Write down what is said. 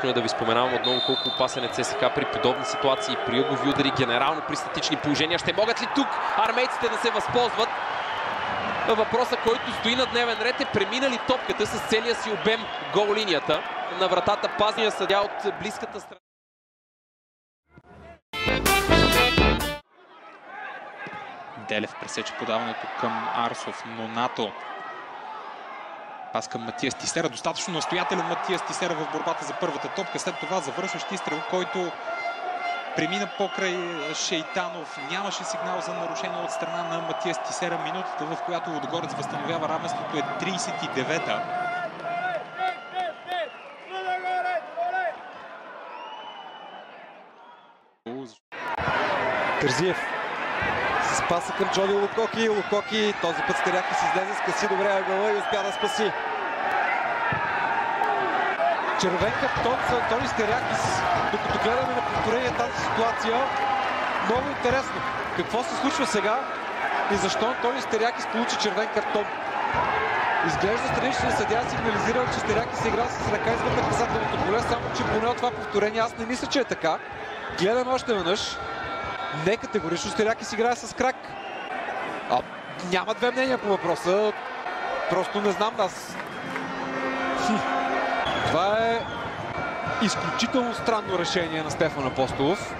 Логично е да ви споменавам отново колко опасен е ЦСКА при подобни ситуации, при ъгови удари, генерално при статични положения. Ще могат ли тук армейците да се възползват? Въпросът, който стои на дневен ред, е преминали топката с целия си обем гол линията. На вратата пазния съдия от близката страна. Делев пресече подаването към Арсов, но НАТО. Пас към Матиас Тисера. Достатъчно настоятелен Матиас Тисера в борбата за първата топка. След това завършващ изстрел, който премина покрай Шейтанов. Нямаше сигнал за нарушение от страна на Матиас Тисера. Минутата, в която Лудогорец възстановява равенството, е 39-та. Терзиев с паса към Джони Лукоки. Лукоки този път Стерякис излезе, скъси добре ъгъла и успя да спаси. Червен картон за Антони Стерякис. Докато гледаме на повторение тази ситуация, много интересно. Какво се случва сега и защо Антони Стерякис получи червен картон? Изглежда страничен съдия сигнализирал, че Стерякис е играл с ръка извън наказателното поле, само че поне от това повторение аз не мисля, че е така. Гледаме още веднъж. Не категорично Стерякис играе с крак. Няма две мнения по въпроса. Просто не знам аз. Това е изключително странно решение на Стефан Апостолов.